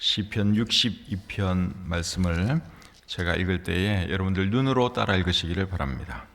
시편 62편 말씀을 제가 읽을 때에 여러분들 눈으로 따라 읽으시기를 바랍니다.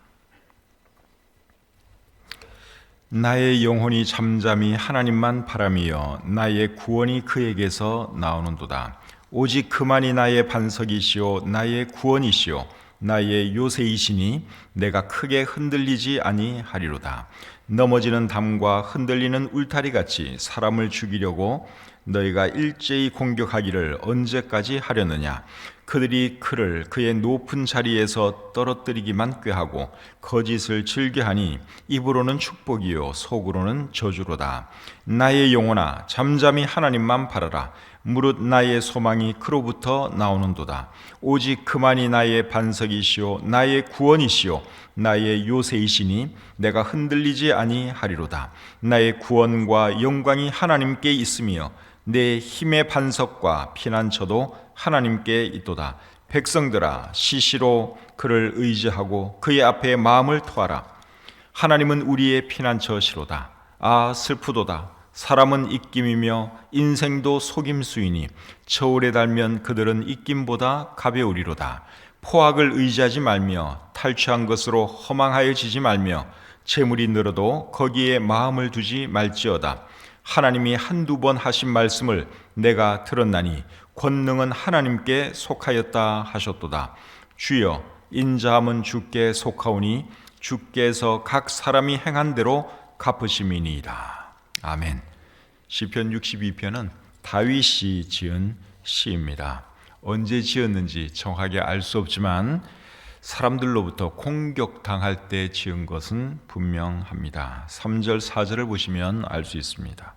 나의 영혼이 잠잠히 하나님만 바라며 나의 구원이 그에게서 나오는도다. 오직 그만이 나의 반석이시오 나의 구원이시오 나의 요새이시니 내가 크게 흔들리지 아니하리로다. 넘어지는 담과 흔들리는 울타리같이 사람을 죽이려고 너희가 일제히 공격하기를 언제까지 하려느냐. 그들이 그를 그의 높은 자리에서 떨어뜨리기만 꾀하고 거짓을 즐겨하니 입으로는 축복이요 속으로는 저주로다. 나의 영혼아 잠잠히 하나님만 바라라. 무릇 나의 소망이 그로부터 나오는도다. 오직 그만이 나의 반석이시오 나의 구원이시오 나의 요새이시니 내가 흔들리지 아니하리로다. 나의 구원과 영광이 하나님께 있으며 내 힘의 반석과 피난처도 하나님께 있도다. 백성들아 시시로 그를 의지하고 그의 앞에 마음을 토하라. 하나님은 우리의 피난처시로다. 아 슬프도다. 사람은 입김이며 인생도 속임수이니 저울에 달면 그들은 입김보다 가벼우리로다. 포악을 의지하지 말며 탈취한 것으로 허망하여지지 말며 재물이 늘어도 거기에 마음을 두지 말지어다. 하나님이 한두 번 하신 말씀을 내가 들었나니 권능은 하나님께 속하였다 하셨도다. 주여 인자함은 주께 속하오니 주께서 각 사람이 행한 대로 갚으심이니이다. 아멘. 시편 62편은 다윗이 지은 시입니다. 언제 지었는지 정확하게 알 수 없지만 사람들로부터 공격당할 때 지은 것은 분명합니다. 3절 4절을 보시면 알 수 있습니다.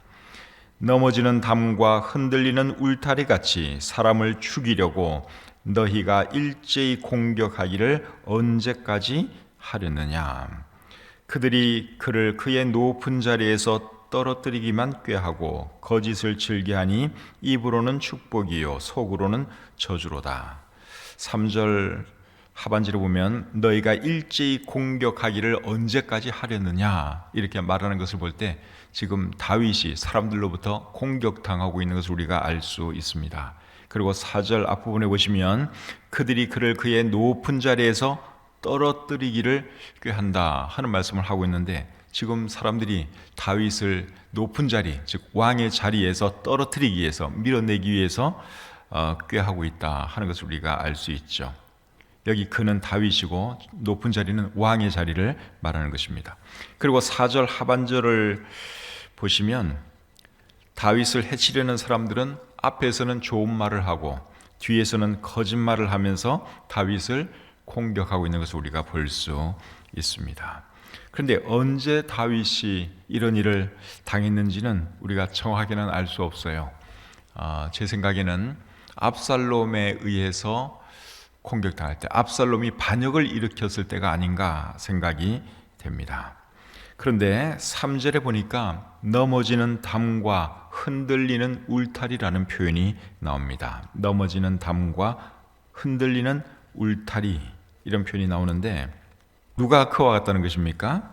넘어지는 담과 흔들리는 울타리같이 사람을 죽이려고 너희가 일제히 공격하기를 언제까지 하려느냐. 그들이 그를 그의 높은 자리에서 떨어뜨리기만 꾀하고 거짓을 즐겨하니 입으로는 축복이요 속으로는 저주로다. 3절 하반절을 보면 너희가 일제히 공격하기를 언제까지 하려느냐 이렇게 말하는 것을 볼 때 지금 다윗이 사람들로부터 공격당하고 있는 것을 우리가 알 수 있습니다. 그리고 4절 앞부분에 보시면 그들이 그를 그의 높은 자리에서 떨어뜨리기를 꾀한다 하는 말씀을 하고 있는데 지금 사람들이 다윗을 높은 자리, 즉 왕의 자리에서 떨어뜨리기 위해서 밀어내기 위해서 꾀하고 있다 하는 것을 우리가 알 수 있죠. 여기 그는 다윗이고 높은 자리는 왕의 자리를 말하는 것입니다. 그리고 4절 하반절을 보시면 다윗을 해치려는 사람들은 앞에서는 좋은 말을 하고 뒤에서는 거짓말을 하면서 다윗을 공격하고 있는 것을 우리가 볼 수 있습니다. 그런데 언제 다윗이 이런 일을 당했는지는 우리가 정확하게는 알 수 없어요. 제 생각에는 압살롬에 의해서 공격당할 때, 압살롬이 반역을 일으켰을 때가 아닌가 생각이 됩니다. 그런데 3절에 보니까 넘어지는 담과 흔들리는 울타리라는 표현이 나옵니다. 넘어지는 담과 흔들리는 울타리 이런 표현이 나오는데 누가 그와 같다는 것입니까?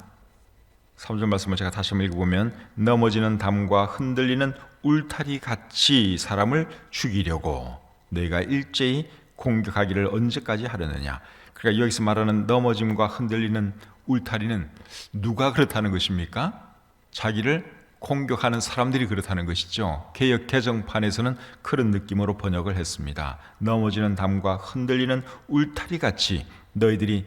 3절 말씀을 제가 다시 한번 읽어보면 넘어지는 담과 흔들리는 울타리 같이 사람을 죽이려고 너희가 일제히 공격하기를 언제까지 하려느냐. 그러니까 여기서 말하는 넘어짐과 흔들리는 울타리는 누가 그렇다는 것입니까? 자기를 공격하는 사람들이 그렇다는 것이죠. 개역 개정판에서는 그런 느낌으로 번역을 했습니다. 넘어지는 담과 흔들리는 울타리 같이 너희들이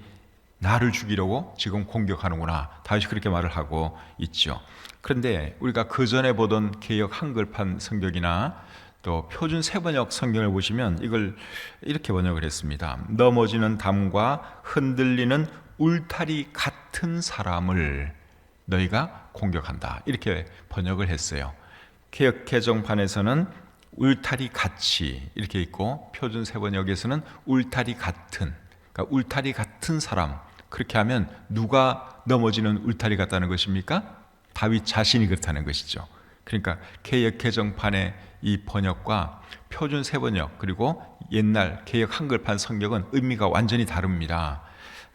나를 죽이려고 지금 공격하는구나. 다윗이 그렇게 말을 하고 있죠. 그런데 우리가 그 전에 보던 개역 한글판 성경이나 또 표준 세번역 성경을 보시면 이걸 이렇게 번역을 했습니다. 넘어지는 담과 흔들리는 울타리 같은 사람을 너희가 공격한다. 이렇게 번역을 했어요. 개역 개정판에서는 울타리 같이 이렇게 있고 표준 세번역에서는 울타리 같은, 그러니까 울타리 같은 사람. 그렇게 하면 누가 넘어지는 울타리 같다는 것입니까? 다윗 자신이 그렇다는 것이죠. 그러니까 개역 개정판의 이 번역과 표준 세번역 그리고 옛날 개역 한글판 성경은 의미가 완전히 다릅니다.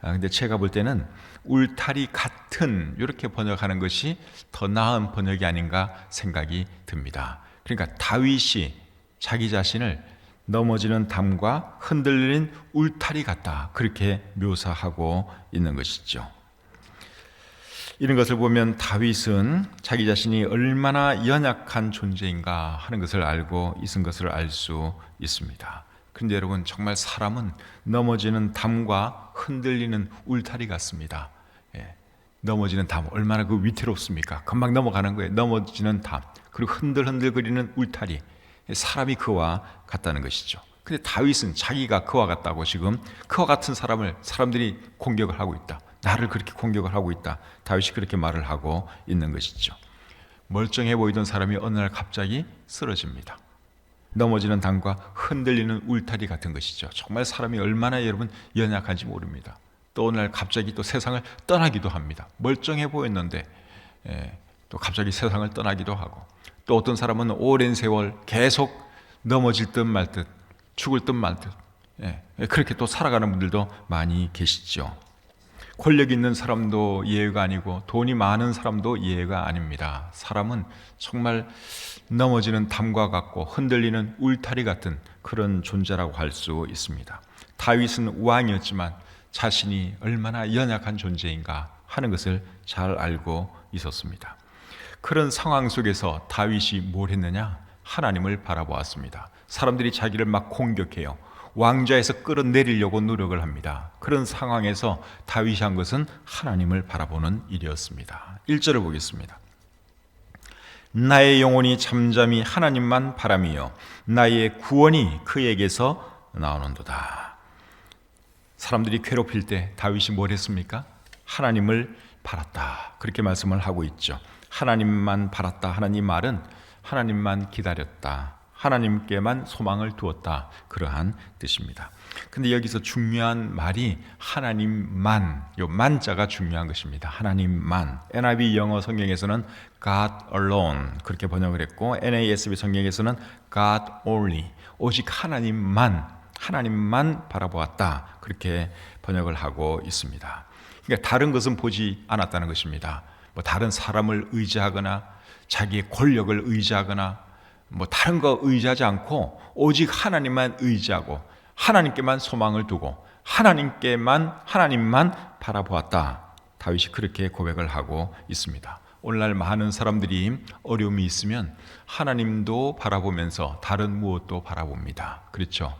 근데 제가 볼 때는 울타리 같은 이렇게 번역하는 것이 더 나은 번역이 아닌가 생각이 듭니다. 그러니까 다윗이 자기 자신을 넘어지는 담과 흔들리는 울타리 같다, 그렇게 묘사하고 있는 것이죠. 이런 것을 보면 다윗은 자기 자신이 얼마나 연약한 존재인가 하는 것을 알고 있은 것을 알 수 있습니다. 그런데 여러분, 정말 사람은 넘어지는 담과 흔들리는 울타리 같습니다. 넘어지는 담, 얼마나 그 위태롭습니까? 금방 넘어가는 거예요. 넘어지는 담, 그리고 흔들흔들거리는 울타리, 사람이 그와 같다는 것이죠. 근데 다윗은 자기가 그와 같다고, 지금 그와 같은 사람들이 공격을 하고 있다, 나를 그렇게 공격을 하고 있다, 다윗이 그렇게 말을 하고 있는 것이죠. 멀쩡해 보이던 사람이 어느 날 갑자기 쓰러집니다. 넘어지는 담과 흔들리는 울타리 같은 것이죠. 정말 사람이 얼마나 여러분 연약한지 모릅니다. 또 어느 날 갑자기 또 세상을 떠나기도 합니다. 멀쩡해 보였는데 또 갑자기 세상을 떠나기도 하고, 또 어떤 사람은 오랜 세월 계속 넘어질 듯 말 듯, 죽을 듯 말 듯, 그렇게 또 살아가는 분들도 많이 계시죠. 권력 있는 사람도 예외가 아니고 돈이 많은 사람도 예외가 아닙니다. 사람은 정말 넘어지는 담과 같고 흔들리는 울타리 같은 그런 존재라고 할 수 있습니다. 다윗은 왕이었지만 자신이 얼마나 연약한 존재인가 하는 것을 잘 알고 있었습니다. 그런 상황 속에서 다윗이 뭘 했느냐? 하나님을 바라보았습니다. 사람들이 자기를 막 공격해요. 왕좌에서 끌어내리려고 노력을 합니다. 그런 상황에서 다윗이 한 것은 하나님을 바라보는 일이었습니다. 1절을 보겠습니다. 나의 영혼이 잠잠히 하나님만 바라며 나의 구원이 그에게서 나오는도다. 사람들이 괴롭힐 때 다윗이 뭘 했습니까? 하나님을 바랐다, 그렇게 말씀을 하고 있죠. 하나님만 바랐다 하는 이 말은 하나님만 기다렸다, 하나님께만 소망을 두었다, 그러한 뜻입니다. 근데 여기서 중요한 말이 하나님만, 요 만자가 중요한 것입니다. 하나님만. NIV 영어 성경에서는 God alone 그렇게 번역을 했고, NASB 성경에서는 God only, 오직 하나님만 바라보았다, 그렇게 번역을 하고 있습니다. 그러니까 다른 것은 보지 않았다는 것입니다. 뭐 다른 사람을 의지하거나 자기의 권력을 의지하거나 뭐 다른 거 의지하지 않고 오직 하나님만 의지하고 하나님께만 소망을 두고 하나님만 바라보았다, 다윗이 그렇게 고백을 하고 있습니다. 오늘날 많은 사람들이 어려움이 있으면 하나님도 바라보면서 다른 무엇도 바라봅니다. 그렇죠?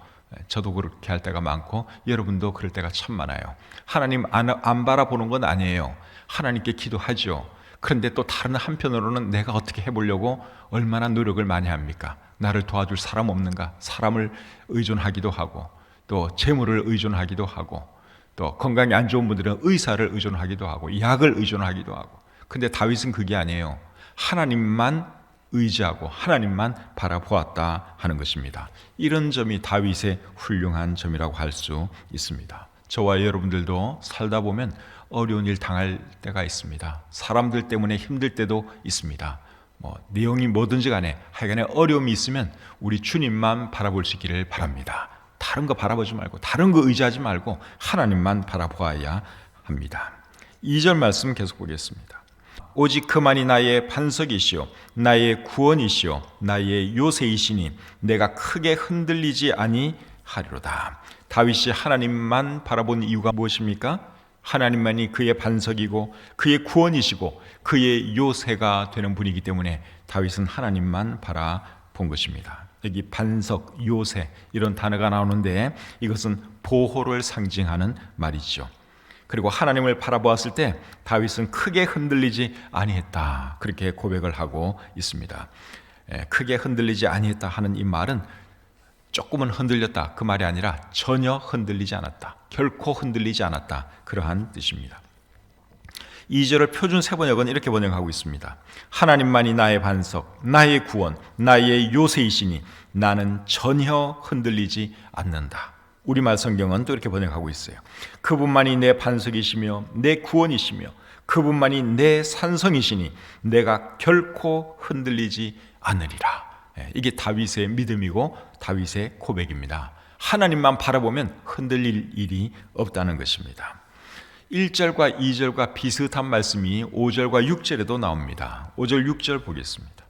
저도 그렇게 할 때가 많고 여러분도 그럴 때가 참 많아요. 하나님 안 바라보는 건 아니에요. 하나님께 기도하죠. 그런데 또 다른 한편으로는 내가 어떻게 해보려고 얼마나 노력을 많이 합니까? 나를 도와줄 사람 없는가? 사람을 의존하기도 하고, 또 재물을 의존하기도 하고, 또 건강이 안 좋은 분들은 의사를 의존하기도 하고, 약을 의존하기도 하고. 근데 다윗은 그게 아니에요. 하나님만 의지하고 하나님만 바라보았다 하는 것입니다. 이런 점이 다윗의 훌륭한 점이라고 할 수 있습니다. 저와 여러분들도 살다 보면 어려운 일 당할 때가 있습니다. 사람들 때문에 힘들 때도 있습니다. 내용이 뭐든지 간에 하여간에 어려움이 있으면 우리 주님만 바라볼 수 있기를 바랍니다. 다른 거 바라보지 말고, 다른 거 의지하지 말고 하나님만 바라보아야 합니다. 2절 말씀 계속 보겠습니다. 오직 그만이 나의 반석이시오 나의 구원이시오 나의 요새이시니 내가 크게 흔들리지 아니하리로다. 다윗이 하나님만 바라본 이유가 무엇입니까? 하나님만이 그의 반석이고 그의 구원이시고 그의 요새가 되는 분이기 때문에 다윗은 하나님만 바라본 것입니다. 여기 반석, 요새 이런 단어가 나오는데 이것은 보호를 상징하는 말이죠. 그리고 하나님을 바라보았을 때 다윗은 크게 흔들리지 아니했다, 그렇게 고백을 하고 있습니다. 크게 흔들리지 아니했다 하는 이 말은 조금은 흔들렸다 그 말이 아니라 전혀 흔들리지 않았다, 결코 흔들리지 않았다, 그러한 뜻입니다. 2절을 표준 세번역은 이렇게 번역하고 있습니다. 하나님만이 나의 반석, 나의 구원, 나의 요새이시니 나는 전혀 흔들리지 않는다. 우리말 성경은 또 이렇게 번역하고 있어요. 그분만이 내 반석이시며 내 구원이시며 그분만이 내 산성이시니 내가 결코 흔들리지 않으리라. 이게 다윗의 믿음이고 다윗의 고백입니다. 하나님만 바라보면 흔들릴 일이 없다는 것입니다. 1절과 2절과 비슷한 말씀이 5절과 6절에도 나옵니다. 5절 6절 보겠습니다.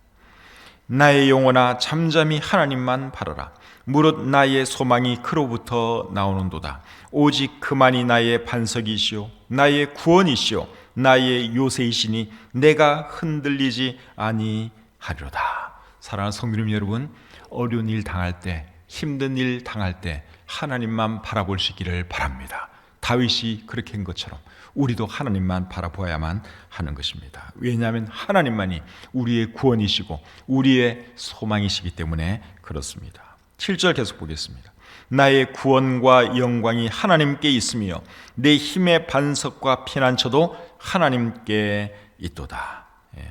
나의 영혼아 잠잠히 하나님만 바라라. 무릇 나의 소망이 그로부터 나오는도다. 오직 그만이 나의 반석이시오 나의 구원이시오 나의 요새이시니 내가 흔들리지 아니하리로다. 사랑하는 성도님 여러분, 어려운 일 당할 때, 힘든 일 당할 때 하나님만 바라보시기를 바랍니다. 다윗이 그렇게 한 것처럼 우리도 하나님만 바라보아야만 하는 것입니다. 왜냐하면 하나님만이 우리의 구원이시고 우리의 소망이시기 때문에 그렇습니다. 7절 계속 보겠습니다. 나의 구원과 영광이 하나님께 있으며 내 힘의 반석과 피난처도 하나님께 있도다.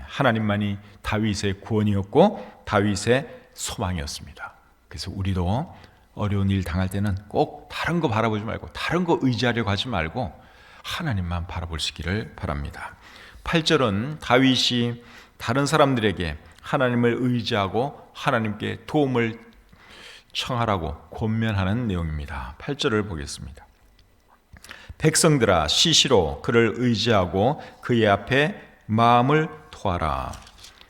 하나님만이 다윗의 구원이었고 다윗의 소망이었습니다. 그래서 우리도 어려운 일 당할 때는 꼭 다른 거 바라보지 말고 다른 거 의지하려고 하지 말고 하나님만 바라보시기를 바랍니다. 8절은 다윗이 다른 사람들에게 하나님을 의지하고 하나님께 도움을 청하라고 권면하는 내용입니다. 8절을 보겠습니다. 백성들아 시시로 그를 의지하고 그의 앞에 마음을 토하라.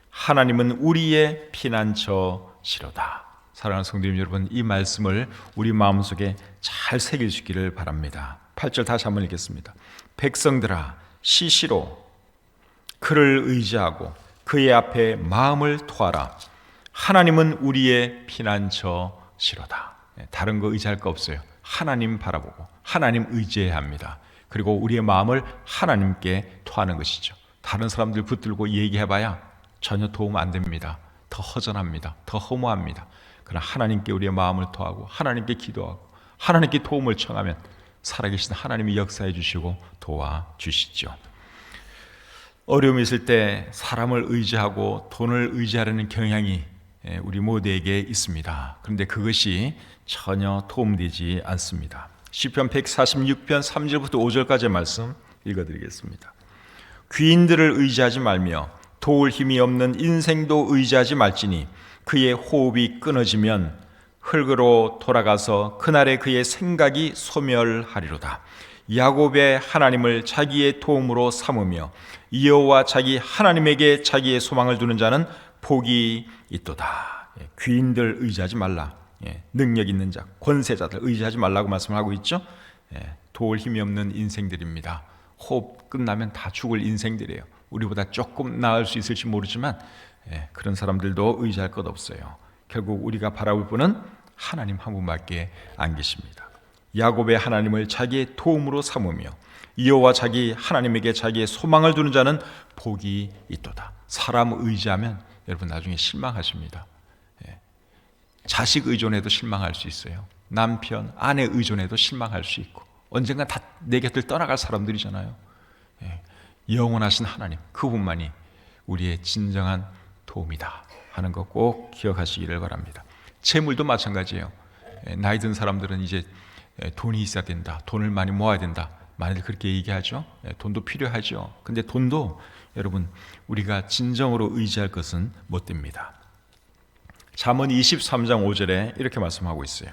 하나님은 우리의 피난처시로다. 사랑하는 성도님 여러분, 이 말씀을 우리 마음속에 잘 새기시기를 바랍니다. 8절 다시 한번 읽겠습니다. 백성들아 시시로 그를 의지하고 그의 앞에 마음을 토하라. 하나님은 우리의 피난처시로다. 다른 거 의지할 거 없어요. 하나님 바라보고 하나님 의지해야 합니다. 그리고 우리의 마음을 하나님께 토하는 것이죠. 다른 사람들 붙들고 얘기해봐야 전혀 도움 안 됩니다. 더 허전합니다. 더 허무합니다. 그러나 하나님께 우리의 마음을 토하고 하나님께 기도하고 하나님께 도움을 청하면 살아계신 하나님이 역사해 주시고 도와주시죠. 어려움이 있을 때 사람을 의지하고 돈을 의지하려는 경향이 우리 모두에게 있습니다. 그런데 그것이 전혀 도움되지 않습니다. 시편 146편 3절부터 5절까지의 말씀 읽어드리겠습니다. 귀인들을 의지하지 말며 도울 힘이 없는 인생도 의지하지 말지니 그의 호흡이 끊어지면 흙으로 돌아가서 그날에 그의 생각이 소멸하리로다. 야곱의 하나님을 자기의 도움으로 삼으며 여호와 자기 하나님에게 자기의 소망을 두는 자는 복이 있도다. 귀인들 의지하지 말라. 능력 있는 자, 권세자들 의지하지 말라고 말씀하고 있죠. 도울 힘이 없는 인생들입니다. 호흡 끝나면 다 죽을 인생들이에요. 우리보다 조금 나을 수 있을지 모르지만 그런 사람들도 의지할 것 없어요. 결국 우리가 바라볼 분은 하나님 한 분밖에 안 계십니다. 야곱의 하나님을 자기의 도움으로 삼으며 여호와 자기 하나님에게 자기의 소망을 두는 자는 복이 있도다. 사람 의지하면 여러분 나중에 실망하십니다. 자식 의존해도 실망할 수 있어요. 남편, 아내 의존해도 실망할 수 있고 언젠가 다 내 곁을 떠나갈 사람들이잖아요. 영원하신 하나님, 그분만이 우리의 진정한 도움이다 하는 거 꼭 기억하시기를 바랍니다. 재물도 마찬가지예요. 나이 든 사람들은 이제 돈이 있어야 된다, 돈을 많이 모아야 된다, 많이들 그렇게 얘기하죠. 돈도 필요하죠. 근데 돈도 여러분 우리가 진정으로 의지할 것은 못 됩니다. 잠언 23장 5절에 이렇게 말씀하고 있어요.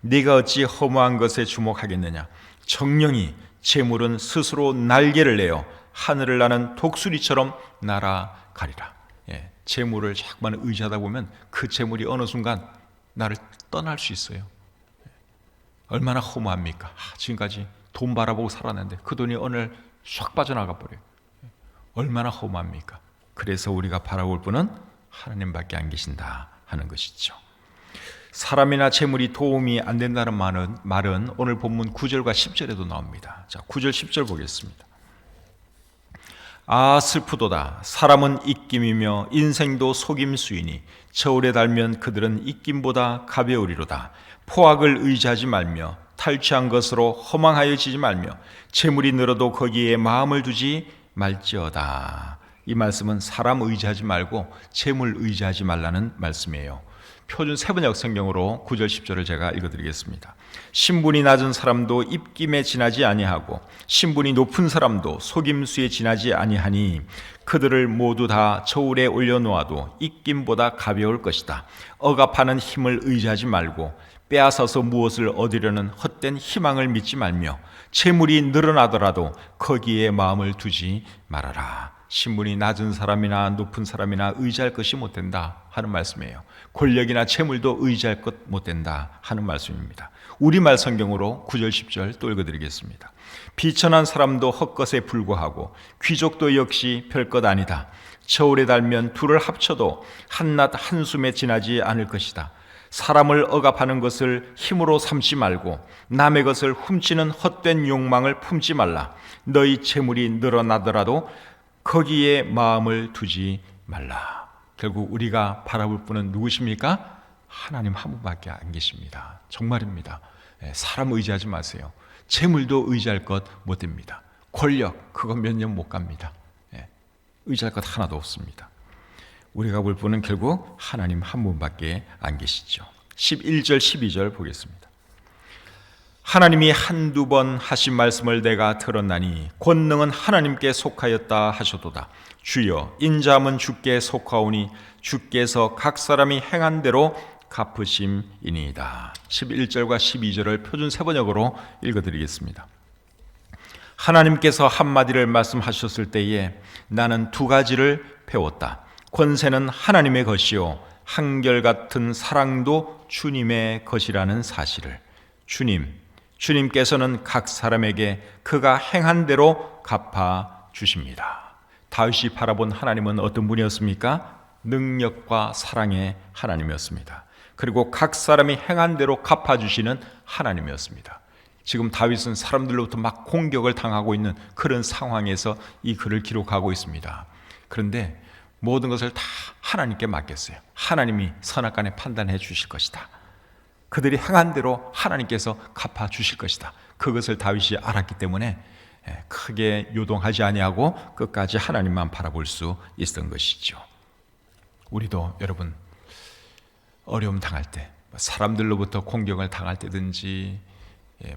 네가 어찌 허무한 것에 주목하겠느냐. 정령이 재물은 스스로 날개를 내어 하늘을 나는 독수리처럼 날아가리라. 재물을 자꾸만 의지하다 보면 그 재물이 어느 순간 나를 떠날 수 있어요. 얼마나 허무합니까? 지금까지 돈 바라보고 살았는데 그 돈이 어느 날 싹 빠져나가 버려요. 얼마나 허무합니까? 그래서 우리가 바라볼 분은 하나님밖에 안 계신다 하는 것이죠. 사람이나 재물이 도움이 안 된다는 말은 오늘 본문 9절과 10절에도 나옵니다. 자, 9절 10절 보겠습니다. 아 슬프도다. 사람은 입김이며 인생도 속임수이니 저울에 달면 그들은 입김보다 가벼우리로다. 포악을 의지하지 말며 탈취한 것으로 허망하여지지 말며 재물이 늘어도 거기에 마음을 두지 말지어다. 이 말씀은 사람 의지하지 말고 재물 의지하지 말라는 말씀이에요. 표준 세번역 성경으로 9절 10절을 제가 읽어드리겠습니다. 신분이 낮은 사람도 입김에 지나지 아니하고 신분이 높은 사람도 속임수에 지나지 아니하니 그들을 모두 다 저울에 올려놓아도 입김보다 가벼울 것이다. 억압하는 힘을 의지하지 말고 빼앗아서 무엇을 얻으려는 헛된 희망을 믿지 말며 재물이 늘어나더라도 거기에 마음을 두지 말아라. 신분이 낮은 사람이나 높은 사람이나 의지할 것이 못 된다 하는 말씀이에요. 권력이나 재물도 의지할 것 못 된다 하는 말씀입니다. 우리말 성경으로 9절 10절 또 읽어드리겠습니다. 비천한 사람도 헛것에 불과하고 귀족도 역시 별것 아니다. 저울에 달면 둘을 합쳐도 한낱 한숨에 지나지 않을 것이다. 사람을 억압하는 것을 힘으로 삼지 말고 남의 것을 훔치는 헛된 욕망을 품지 말라. 너희 재물이 늘어나더라도 거기에 마음을 두지 말라. 결국 우리가 바라볼 분은 누구십니까? 하나님 한 분밖에 안 계십니다. 정말입니다. 사람 의지하지 마세요. 재물도 의지할 것 못 됩니다. 권력, 그건 몇 년 못 갑니다. 의지할 것 하나도 없습니다. 우리가 볼 분은 결국 하나님 한 분밖에 안 계시죠. 11절 12절 보겠습니다. 하나님이 한두 번 하신 말씀을 내가 들었나니 권능은 하나님께 속하였다 하셔도다. 주여 인자함은 주께 속하오니 주께서 각 사람이 행한 대로 갚으심이니이다. 11절과 12절을 표준 세번역으로 읽어드리겠습니다. 하나님께서 한마디를 말씀하셨을 때에 나는 두 가지를 배웠다. 권세는 하나님의 것이요 한결같은 사랑도 주님의 것이라는 사실을. 주님께서는 각 사람에게 그가 행한 대로 갚아 주십니다. 다윗이 바라본 하나님은 어떤 분이었습니까? 능력과 사랑의 하나님이었습니다. 그리고 각 사람이 행한 대로 갚아주시는 하나님이었습니다. 지금 다윗은 사람들로부터 막 공격을 당하고 있는 그런 상황에서 이 글을 기록하고 있습니다. 그런데 모든 것을 다 하나님께 맡겼어요. 하나님이 선악간에 판단해 주실 것이다. 그들이 행한 대로 하나님께서 갚아주실 것이다. 그것을 다윗이 알았기 때문에 크게 요동하지 아니하고 끝까지 하나님만 바라볼 수 있었던 것이죠. 우리도 여러분 어려움 당할 때, 사람들로부터 공격을 당할 때든지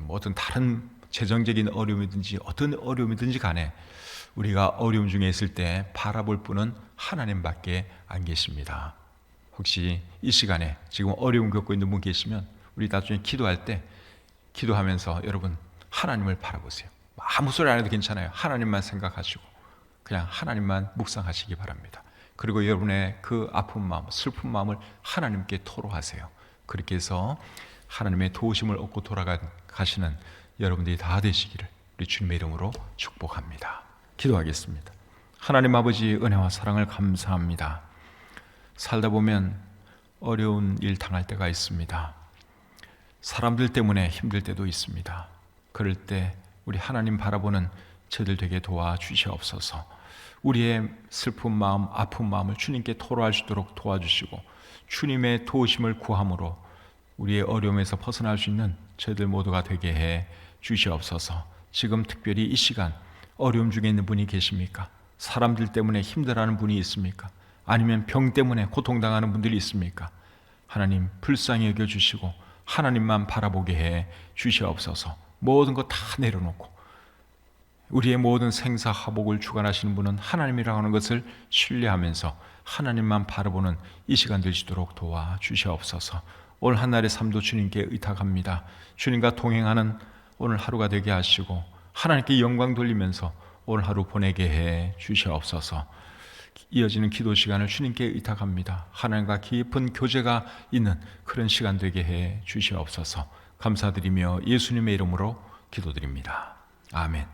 어떤 다른 재정적인 어려움이든지 어떤 어려움이든지 간에 우리가 어려움 중에 있을 때 바라볼 분은 하나님밖에 안 계십니다. 혹시 이 시간에 지금 어려움 겪고 있는 분 계시면 우리 나중에 기도할 때 기도하면서 여러분 하나님을 바라보세요. 아무 소리 안 해도 괜찮아요. 하나님만 생각하시고 그냥 하나님만 묵상하시기 바랍니다. 그리고 여러분의 그 아픈 마음, 슬픈 마음을 하나님께 토로하세요. 그렇게 해서 하나님의 도우심을 얻고 돌아가시는 여러분들이 다 되시기를 우리 주님의 이름으로 축복합니다. 기도하겠습니다. 하나님 아버지 은혜와 사랑을 감사합니다. 살다 보면 어려운 일 당할 때가 있습니다. 사람들 때문에 힘들 때도 있습니다. 그럴 때 우리 하나님 바라보는 저들 되게 도와주시옵소서. 우리의 슬픈 마음, 아픈 마음을 주님께 토로할 수 있도록 도와주시고 주님의 도우심을 구함으로 우리의 어려움에서 벗어날 수 있는 저희들 모두가 되게 해 주시옵소서. 지금 특별히 이 시간 어려움 중에 있는 분이 계십니까? 사람들 때문에 힘들어하는 분이 있습니까? 아니면 병 때문에 고통당하는 분들이 있습니까? 하나님 불쌍히 여겨주시고 하나님만 바라보게 해 주시옵소서. 모든 것 다 내려놓고 우리의 모든 생사화복을 주관하시는 분은 하나님이라고 하는 것을 신뢰하면서 하나님만 바라보는 이 시간 되시도록 도와주시옵소서. 오늘 한날의 삶도 주님께 의탁합니다. 주님과 동행하는 오늘 하루가 되게 하시고 하나님께 영광 돌리면서 오늘 하루 보내게 해 주시옵소서. 이어지는 기도 시간을 주님께 의탁합니다. 하나님과 깊은 교제가 있는 그런 시간 되게 해 주시옵소서. 감사드리며 예수님의 이름으로 기도드립니다. 아멘.